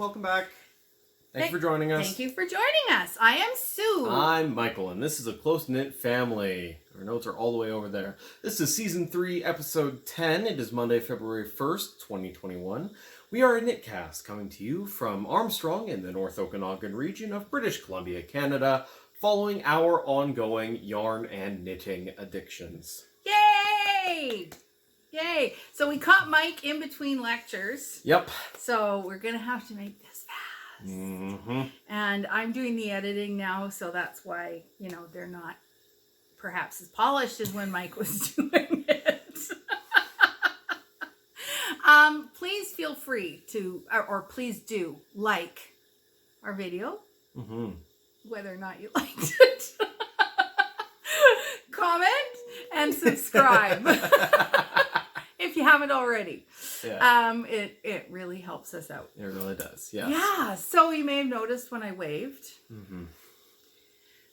welcome back. Thank you for joining us. Thank you for joining us. I am Sue. I'm Michael, and this is a close-knit family. Our notes are all the way over there. This is Season 3, Episode 10. It is Monday, February 1st, 2021. We are a knitcast coming to you from Armstrong in the North Okanagan region of British Columbia, Canada, following our ongoing yarn and knitting addictions. Yay! Yay! So we caught Mike in between lectures. Yep. So we're going to have to make this fast. Mm-hmm. And I'm doing the editing now, so that's why, they're not perhaps as polished as when Mike was doing it. Please feel free to, or please do, like our video, whether or not you liked it. Comment and subscribe if you haven't already. Yeah. It really helps us out. It really does, yes. Yeah, so you may have noticed when I waved,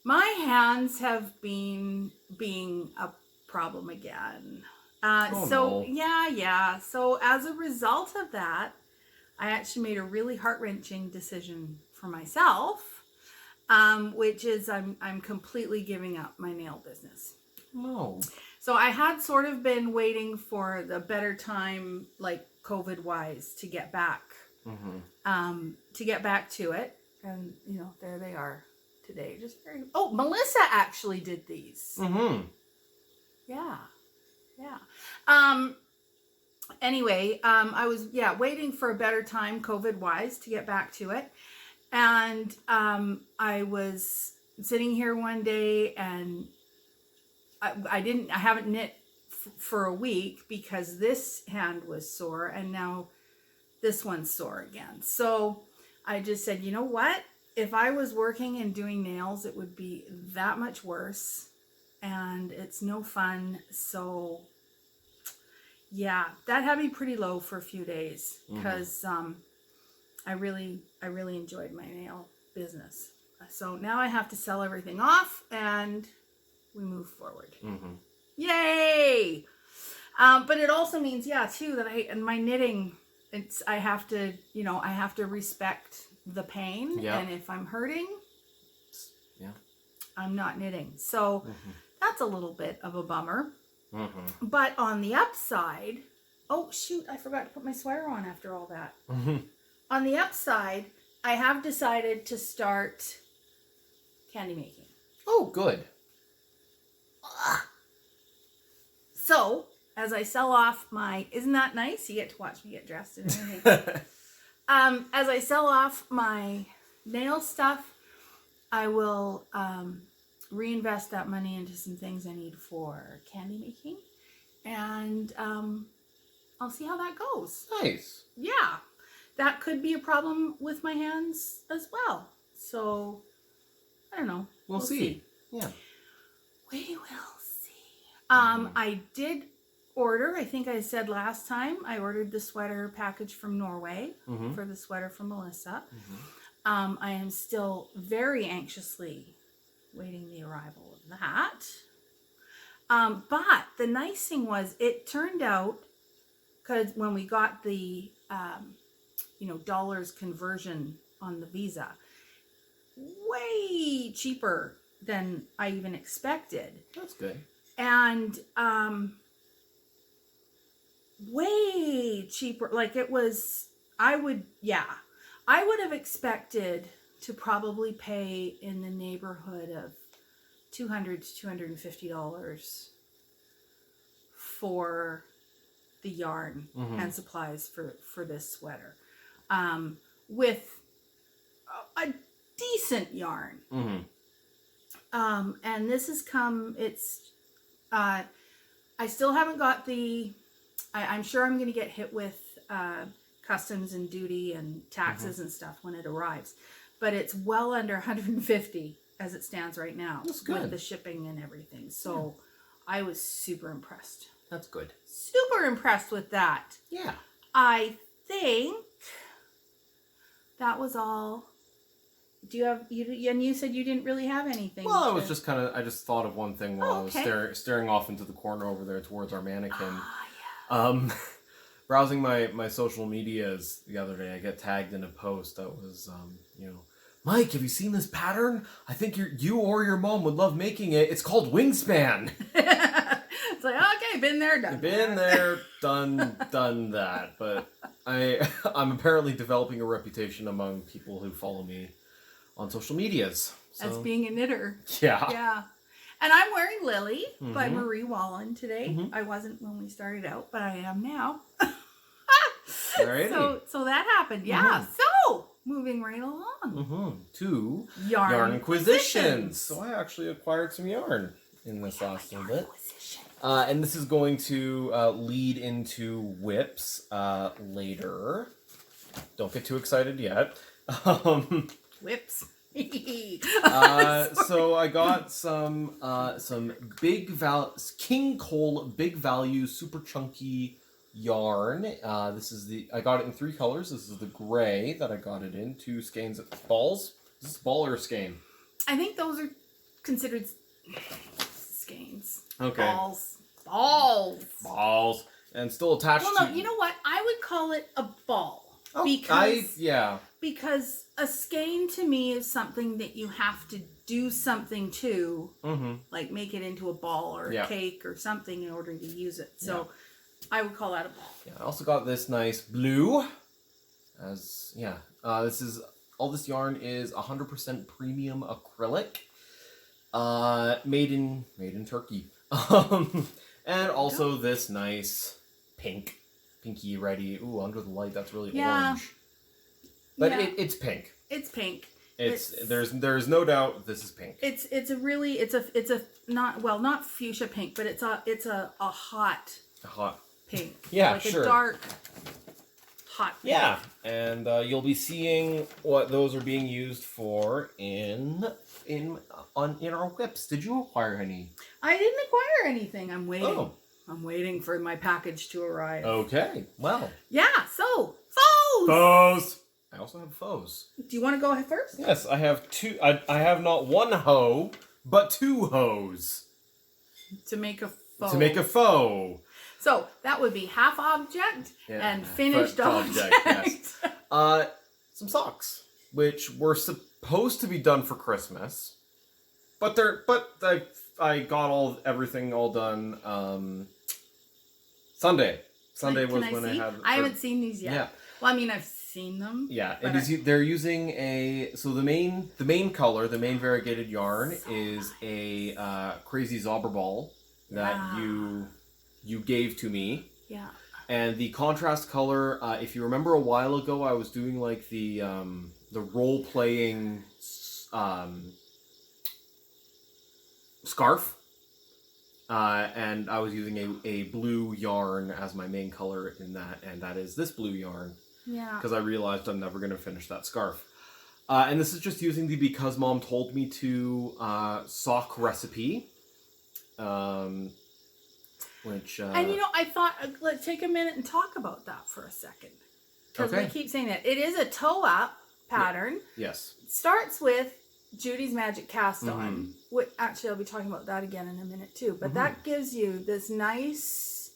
my hands have been being a problem again. No. Yeah. So as a result of that, I actually made a really heart-wrenching decision for myself, which is I'm completely giving up my nail business. No. So I had sort of been waiting for the better time, like COVID-wise, to get back, to it. And, there they are today. Oh, Melissa actually did these. Yeah. Anyway, I was, waiting for a better time, COVID-wise, to get back to it. And I was sitting here one day and I haven't knit for a week because this hand was sore and now this one's sore again. So I just said, you know what? If I was working and doing nails, it would be that much worse and it's no fun. So yeah, that had me pretty low for a few days because I really enjoyed my nail business. So now I have to sell everything off and we move forward. Yay! But it also means, too, that in my knitting, I have to respect the pain. Yeah. And if I'm hurting, I'm not knitting. So that's a little bit of a bummer. But on the upside, oh shoot, I forgot to put my sweater on after all that. On the upside, I have decided to start candy making. Oh, good. So, as I sell off isn't that nice? You get to watch me get dressed and everything. As I sell off my nail stuff, I will reinvest that money into some things I need for candy making. And I'll see how that goes. Nice. Yeah. That could be a problem with my hands as well. So, I don't know. We'll see. Yeah. We will see. I did order, I think I said last time, I ordered the sweater package from Norway for the sweater from Melissa. I am still very anxiously waiting the arrival of that. But the nice thing was it turned out, because when we got the, dollars conversion on the Visa, way cheaper than I even expected. That's good. And way cheaper. Like it was, I would have expected to probably pay in the neighborhood of $200 to $250 for the yarn and supplies for this sweater. With a decent yarn. And this has come, I still haven't got I'm sure I'm going to get hit with customs and duty and taxes and stuff when it arrives. But it's well under $150 as it stands right now. That's good. With the shipping and everything. So I was super impressed. That's good. Super impressed with that. Yeah. I think that was all. Do you have, and you said you didn't really have anything. Well, I was just I just thought of one thing while I was staring off into the corner over there towards our mannequin. browsing my social medias the other day, I get tagged in a post that was, Mike, have you seen this pattern? I think you or your mom would love making it. It's called wingspan. It's like, okay, been there, done done that. But I'm apparently developing a reputation among people who follow me on social medias. So. As being a knitter. Yeah. Yeah. And I'm wearing Lily by Marie Wallen today. I wasn't when we started out, but I am now. Alrighty. So that happened. Yeah. So moving right along to yarn acquisitions. So I actually acquired some yarn in this last little bit. And this is going to lead into whips later. Don't get too excited yet. Whips. So I got some King Cole Big Value Super Chunky yarn. I got it in 3 colors. This is the gray that I got it in. 2 skeins of balls. Is this ball or skein? I think those are considered skeins. Okay. Balls. And still attached Well, no, you know what? I would call it a ball. Oh, Because a skein to me is something that you have to do something to, like make it into a ball or a cake or something in order to use it. So I would call that a ball. Yeah, I also got this nice blue. This yarn is 100% premium acrylic, made in Turkey. And also this nice pinky ready. Ooh, under the light, that's really orange. But it's pink. It's pink. There's no doubt this is pink. It's a not fuchsia pink, but it's a hot pink. Yeah, like sure. A dark hot pink. Yeah, and you'll be seeing what those are being used for in our whips. Did you acquire any? I didn't acquire anything. I'm waiting. Oh. I'm waiting for my package to arrive. Okay. Well. Yeah. So foes. I also have foes. Do you want to go ahead first? Yes, I have 2. I have not 1 hoe, but 2 hoes. To make a foe. So that would be half object and finished object. Yes. Some socks, which were supposed to be done for Christmas, but I got everything all done. Sunday was when I had. I haven't seen these yet. Yeah. Well, I mean, I've seen them. Yeah, they're using the main color, the main variegated yarn is a crazy Zauberball that you gave to me. Yeah. And the contrast color, if you remember a while ago, I was doing like the role playing scarf. And I was using a blue yarn as my main color in that, and that is this blue yarn. Yeah. Because I realized I'm never going to finish that scarf. And this is just using the Because Mom Told Me To sock recipe. Which... and I thought, let's take a minute and talk about that for a second. Because we keep saying that. It is a toe-up pattern. Yeah. Yes. It starts with Judy's Magic Cast On. Which, actually, I'll be talking about that again in a minute too. But that gives you this nice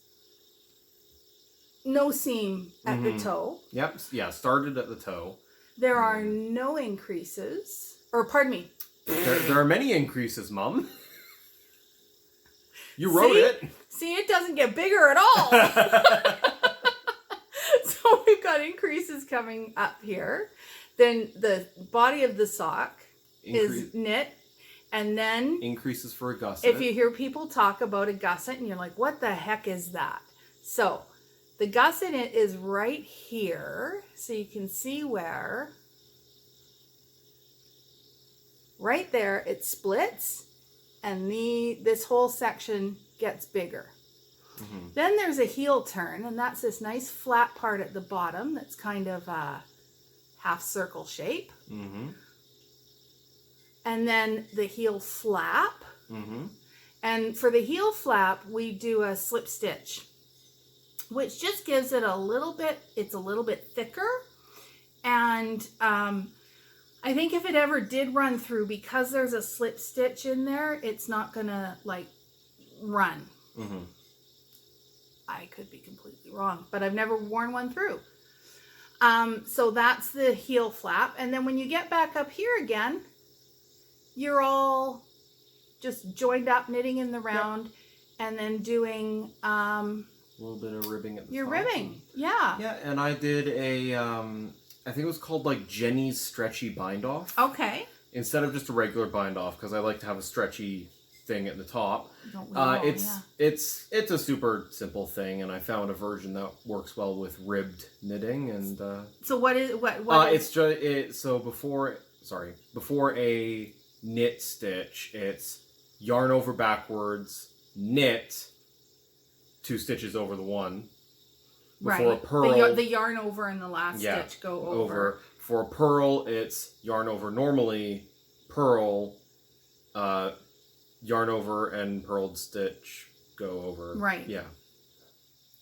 no seam at the toe. Yep. Yeah, started at the toe. There are no increases. Or, pardon me. There are many increases, Mom. You wrote it. See, it doesn't get bigger at all. So we've got increases coming up here. Then the body of the sock is knit. And then... increases for a gusset. If you hear people talk about a gusset and you're like, what the heck is that? So, the gusset is right here. So you can see where... right there, it splits. And this whole section gets bigger. Then there's a heel turn, and that's this nice flat part at the bottom that's kind of a half circle shape. And then the heel flap. And for the heel flap, we do a slip stitch, which just gives it it's a little bit thicker. And I think if it ever did run through, because there's a slip stitch in there, it's not gonna run. I could be completely wrong, but I've never worn one through. So that's the heel flap. And then when you get back up here again, you're all just joined up, knitting in the round, and then doing a little bit of ribbing at the top. You're ribbing, yeah. Yeah, and I did a, I think it was called like Jenny's Stretchy Bind Off. Okay. Instead of just a regular bind off, because I like to have a stretchy thing at the top. Don't we all, it's a super simple thing, and I found a version that works well with ribbed knitting. And so what is it's just so before a knit stitch, it's yarn over backwards, knit 2 stitches over the one. Before a purl, the yarn over and the last stitch go over. For a purl, it's yarn over normally, purl, yarn over and purled stitch go over. Right. Yeah.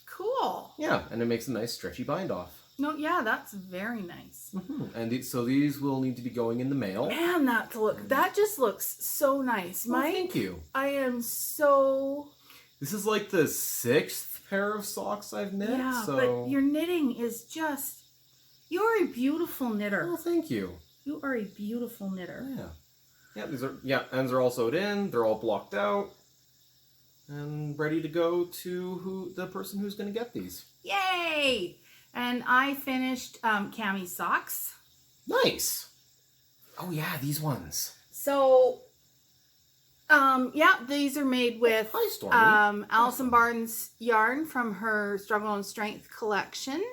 Cool. Yeah, and it makes a nice stretchy bind off. No, yeah, that's very nice. Mm-hmm. And so these will need to be going in the mail. Man, that just looks so nice. Well, thank you. I am so... This is like the 6th pair of socks I've knit. Yeah, so... but your knitting is just... You're a beautiful knitter. Oh, thank you. You are a beautiful knitter. Yeah. Yeah, ends are all sewed in. They're all blocked out. And ready to go to the person who's going to get these. Yay! And I finished Cammie's socks. Nice. Oh, yeah, these ones. So, these are made with Hi, Stormy. Alison Barnes yarn from her Struggle and Strength collection.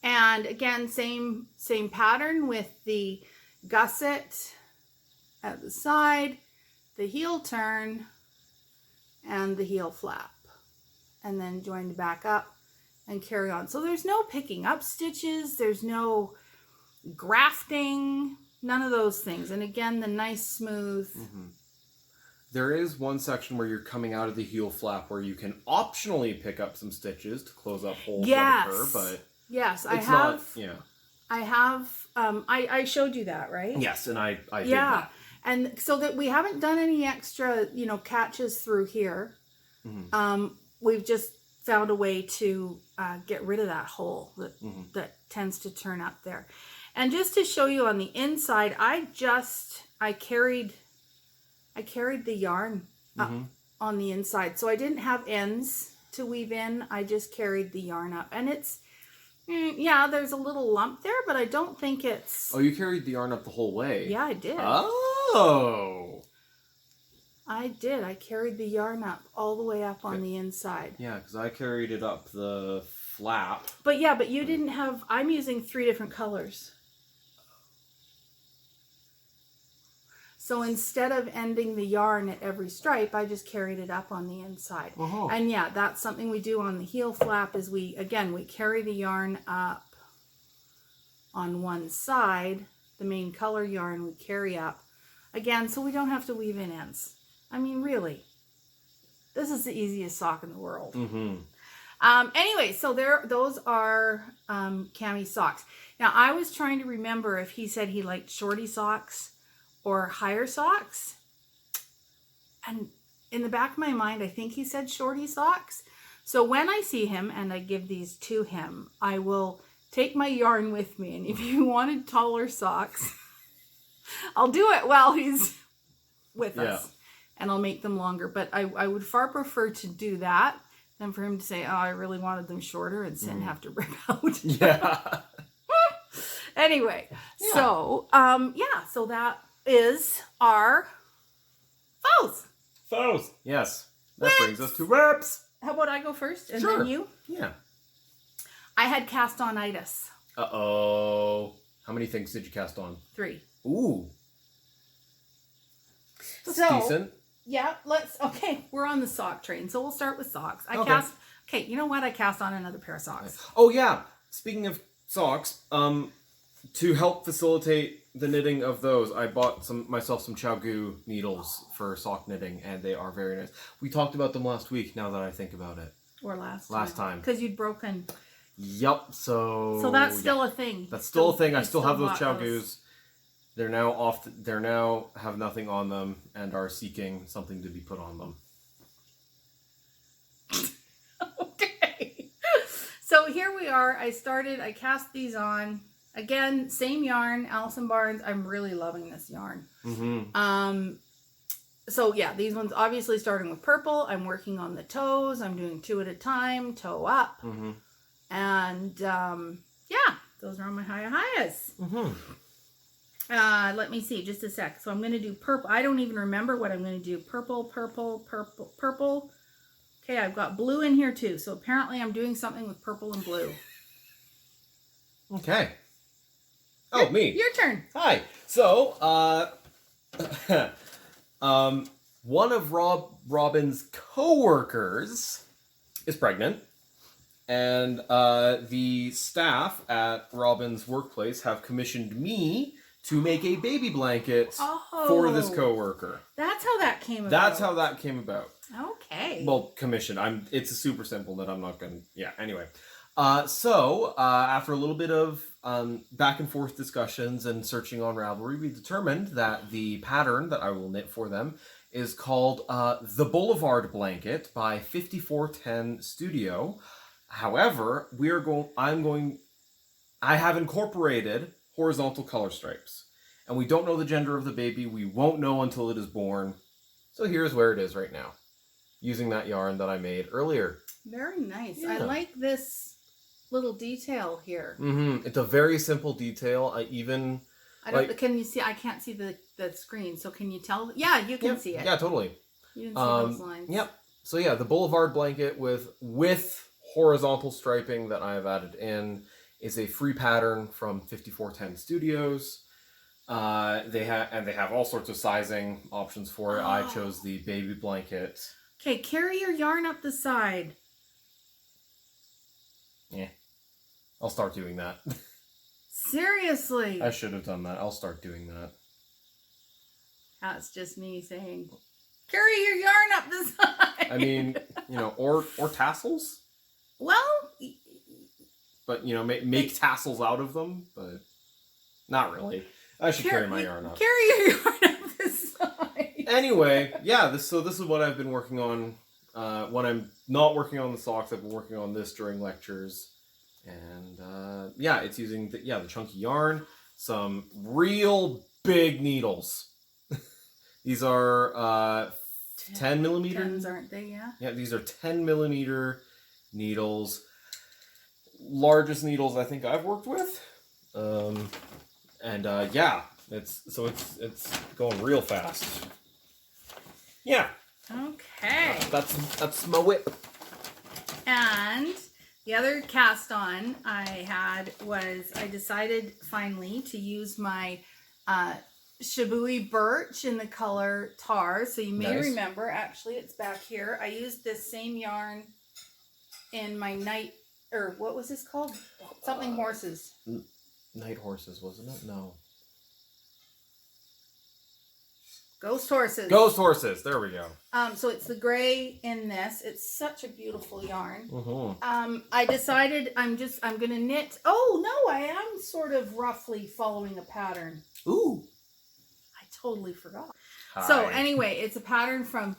And again, same pattern with the gusset at the side, the heel turn, and the heel flap. And then joined back up and carry on. So there's no picking up stitches, there's no grafting, none of those things. And again, the nice smooth. Mm-hmm. There is one section where you're coming out of the heel flap where you can optionally pick up some stitches to close up holes that occur, but... Yes, I have. I have. I showed you that, right? Yes, and I did that. And so that we haven't done any extra, catches through here. Mm-hmm. We've just found a way to get rid of that hole that tends to turn up there. And just to show you on the inside, I carried the yarn up on the inside, so I didn't have ends to weave in. I just carried the yarn up, and it's. There's a little lump there, but I don't think it's... Oh, you carried the yarn up the whole way? Yeah, I did. Oh! I did. I carried the yarn up all the way up on the inside. Yeah, because I carried it up the flap. But you didn't have... I'm using 3 different colors. So instead of ending the yarn at every stripe, I just carried it up on the inside. Uh-huh. And that's something we do on the heel flap is we carry the yarn up on one side, the main color yarn we carry up. Again, so we don't have to weave in ends. I mean, really, this is the easiest sock in the world. Mm-hmm. Anyway, so those are Cammie's socks. Now, I was trying to remember if he said he liked shorty socks or higher socks, and in the back of my mind I think he said shorty socks. So when I see him and I give these to him, I will take my yarn with me, and if you wanted taller socks, I'll do it while he's with us, and I'll make them longer. But I would far prefer to do that than for him to say, oh, I really wanted them shorter and then have to rip out. Yeah. Anyway, so so that is our faux. Yes. That brings us to reps. How about I go first and Sure. then you? Yeah. I had cast on itis. Uh-oh. How many things did you cast on? 3. Ooh. That's So, decent. Yeah, we're on the sock train, so we'll start with socks. You know what? I cast on another pair of socks. Oh, yeah. Speaking of socks, to help facilitate the knitting of those, I bought myself some Chao needles for sock knitting, and they are very nice. We talked about them last week, now that I think about it. Or last time. Because you'd broken. Yep, so that's still a thing. That's still a thing. I still have those bought Chao those. They're now off. They're now have nothing on them and are seeking something to be put on them. Okay. So here we are. I cast these on. Again, same yarn, Allison Barnes. I'm really loving this yarn. Mm-hmm. So yeah, these ones obviously starting with purple. I'm working on the toes. I'm doing 2 at a time, toe up. Mm-hmm. And yeah, those are on my highas. Mm-hmm. Let me see, just a sec. So I'm going to do purple. I don't even remember what I'm going to do. Purple, purple, purple, purple. Okay, I've got blue in here too. So apparently I'm doing something with purple and blue. Okay. Oh, me. Your turn. Hi. So, one of Robin's co-workers is pregnant, and the staff at Robin's workplace have commissioned me to make a baby blanket for this co-worker. That's how that came about. That's how that came about. Okay. Well, commissioned. It's a super simple that I'm not gonna. Yeah. Anyway. So after a little bit of back and forth discussions and searching on Ravelry, we determined that the pattern that I will knit for them is called the Boulevard Blanket by 5410 Studio. However, I have incorporated horizontal color stripes, and we don't know the gender of the baby. We won't know until it is born. So here's where it is right now, using that yarn that I made earlier. Very nice. Yeah. I like this little detail here. Mm-hmm. It's a very simple detail. Can you see? I can't see the screen. So can you tell? Yeah, you can see it. Yeah, totally. You can see those lines. Yep. So yeah, the Boulevard Blanket with horizontal striping that I have added in is a free pattern from 5410 Studios. They have all sorts of sizing options for it. I chose the baby blanket. Okay, carry your yarn up the side. Yeah, I'll start doing that. Seriously. I should have done that. I'll start doing that. That's just me saying, carry your yarn up the side. I mean, or tassels. Well, but make tassels out of them, but not really. I should carry my yarn up. Carry your yarn up the side. Anyway, yeah. This is what I've been working on. When I'm not working on the socks, I've been working on this during lectures, and yeah, it's using the chunky yarn, some real big needles. These are 10 millimeter. 10s, aren't they? Yeah. Yeah, these are 10 millimeter needles. Largest needles I think I've worked with. Yeah, it's going real fast. Yeah. Okay. That's my whip. And the other cast on I had was I decided finally to use my Shibui Birch in the color Tar. So you may remember, actually it's back here. I used this same yarn in my what was this called? Something Horses. Night Horses, wasn't it? No. Ghost Horses. Ghost Horses. There we go. So it's the gray in this. It's such a beautiful yarn. Mm-hmm. I decided I'm gonna knit. Oh no, I am sort of roughly following a pattern. Ooh. I totally forgot. Hi. So anyway, it's a pattern from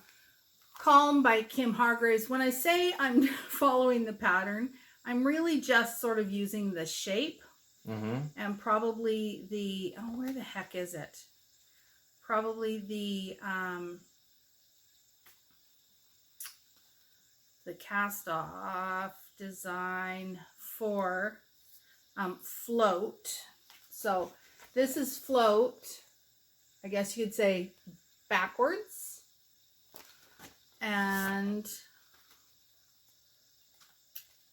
Calm by Kim Hargraves. When I say I'm following the pattern, I'm really just sort of using the shape and probably where the heck is it? Probably the cast off design for float. So this is float, I guess you could say backwards, and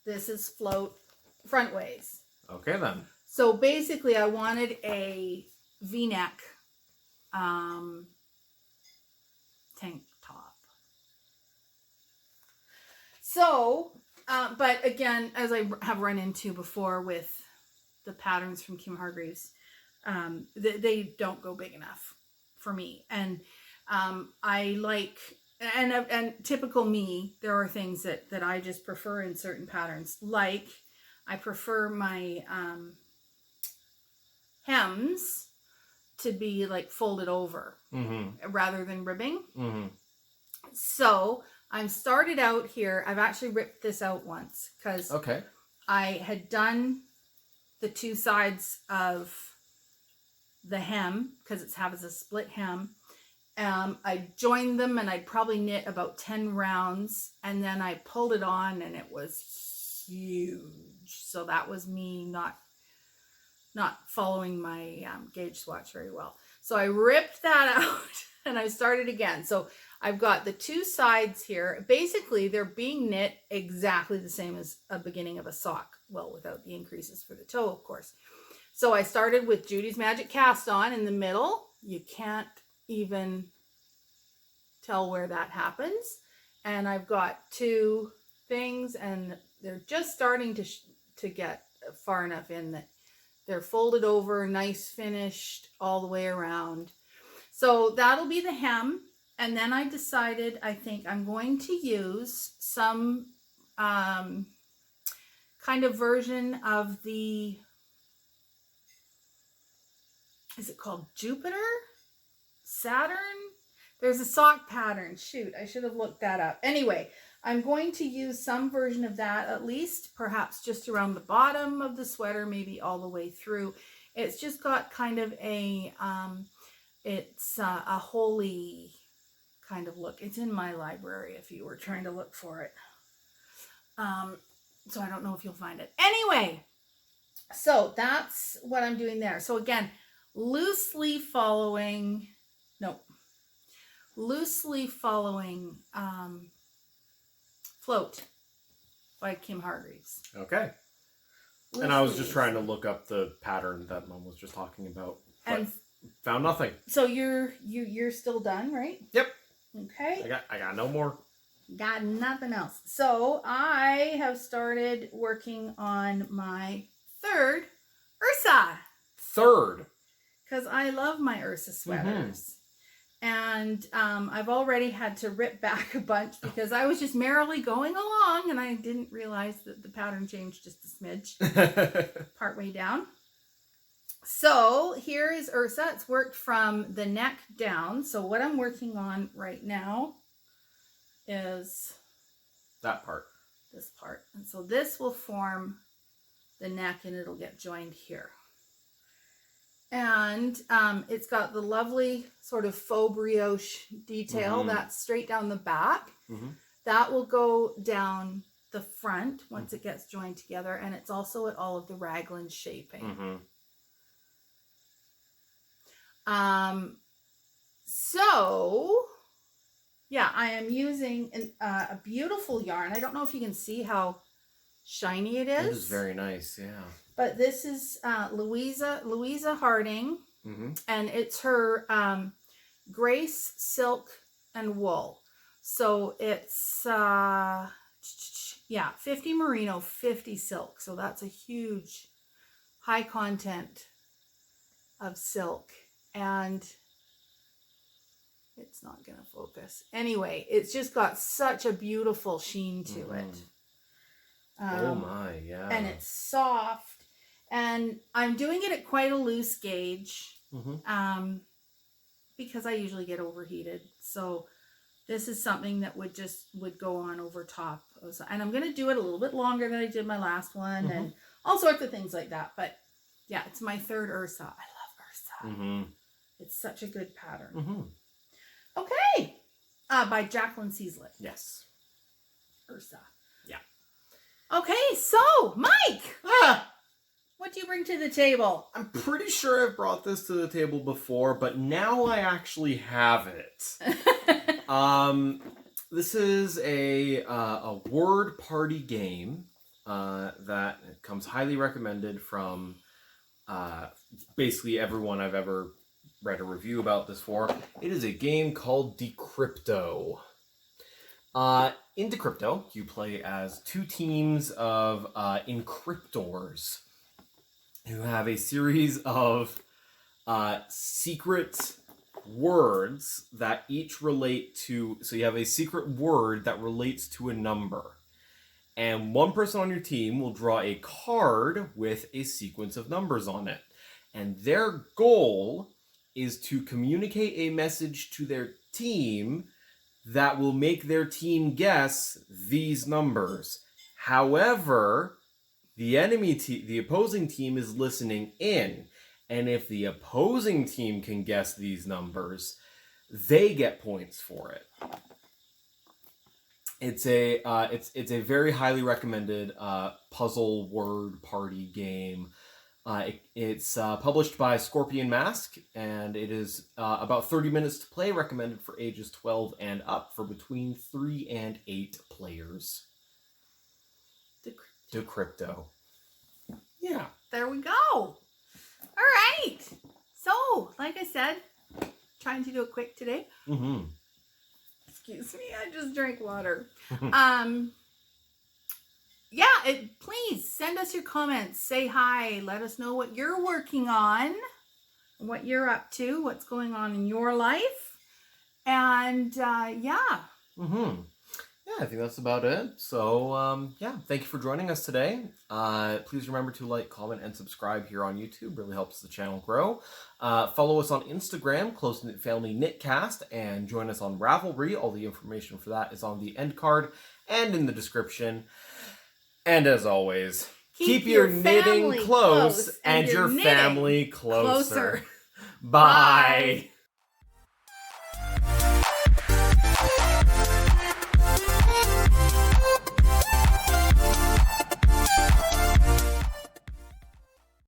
this is float front ways. Okay then. So basically I wanted a V-neck tank top. So, but again, as I have run into before with the patterns from Kim Hargreaves, they don't go big enough for me. And I like, and typical me, there are things that I just prefer in certain patterns. Like, I prefer my hems to be like folded over rather than ribbing. So I'm started out here. I've actually ripped this out once because I had done the two sides of the hem because it has a split hem. I joined them and I'd probably knit about 10 rounds, and then I pulled it on and it was huge. So that was me not following my gauge swatch very well. So I ripped that out and I started again. So I've got the two sides here. Basically, they're being knit exactly the same as a beginning of a sock. Well, without the increases for the toe, of course. So I started with Judy's Magic Cast On in the middle. You can't even tell where that happens. And I've got two things, and they're just starting to get far enough in that they're folded over, nice finished all the way around. So that'll be the hem. And then I decided, I think I'm going to use some kind of version of the, is it called Jupiter? Saturn? There's a sock pattern. Shoot, I should have looked that up. Anyway, I'm going to use some version of that, at least perhaps just around the bottom of the sweater, maybe all the way through. It's just got kind of a, it's a holy kind of look. It's in my library if you were trying to look for it. So I don't know if you'll find it. Anyway, so that's what I'm doing there. So again, loosely following Float by Kim Hargreaves. Okay. And I was just trying to look up the pattern that Mom was just talking about, but and found nothing. So you're still done, right? Yep. Okay. I got no more. Got nothing else. So I have started working on my third Ursa. Third. Because I love my Ursa sweaters. And I've already had to rip back a bunch because I was just merrily going along and I didn't realize that the pattern changed just a smidge partway down. So here is Ursa. It's worked from the neck down. So what I'm working on right now is that part. This part. And so this will form the neck and it'll get joined here. And it's got the lovely sort of faux brioche detail that's straight down the back. That will go down the front once it gets joined together. And it's also at all of the raglan shaping. So, yeah, I am using a beautiful yarn. I don't know if you can see how shiny it is. It is very nice, yeah. But this is Louisa Harding, and it's her Grace Silk and Wool. So it's, 50 merino, 50 silk. So that's a huge, high content of silk. And it's not going to focus. Anyway, it's just got such a beautiful sheen to it. Oh my, yeah. And it's soft. And I'm doing it at quite a loose gauge because I usually get overheated. So this is something that would go on over top. And I'm going to do it a little bit longer than I did my last one and all sorts of things like that. But yeah, it's my third Ursa. I love Ursa. It's such a good pattern. Okay. By Jacqueline Seaslet. Yes. Ursa. Yeah. Okay, so Mike. What do you bring to the table? I'm pretty sure I've brought this to the table before, but now I actually have it. This is a word party game that comes highly recommended from basically everyone I've ever read a review about this for. It is a game called Decrypto. In Decrypto, you play as two teams of encryptors who have a series of secret words that each relate to... So you have a secret word that relates to a number. And one person on your team will draw a card with a sequence of numbers on it. And their goal is to communicate a message to their team that will make their team guess these numbers. However, the opposing team is listening in, and if the opposing team can guess these numbers, they get points for it. It's a very highly recommended puzzle word party game. It's published by Scorpion Mask, and it is about 30 minutes to play, recommended for ages 12 and up, for between 3 and 8 players. Decrypto. Yeah. There we go. All right. So, like I said, trying to do it quick today. Mm-hmm. Excuse me, I just drank water. Please send us your comments. Say hi. Let us know what you're working on, what you're up to, what's going on in your life. And yeah. Mm-hmm. Yeah, I think that's about it. So, thank you for joining us today. Please remember to like, comment, and subscribe here on YouTube. Really helps the channel grow. Follow us on Instagram, Close Knit Family Knitcast, and join us on Ravelry. All the information for that is on the end card and in the description. And as always, keep your knitting close and your family closer. Bye.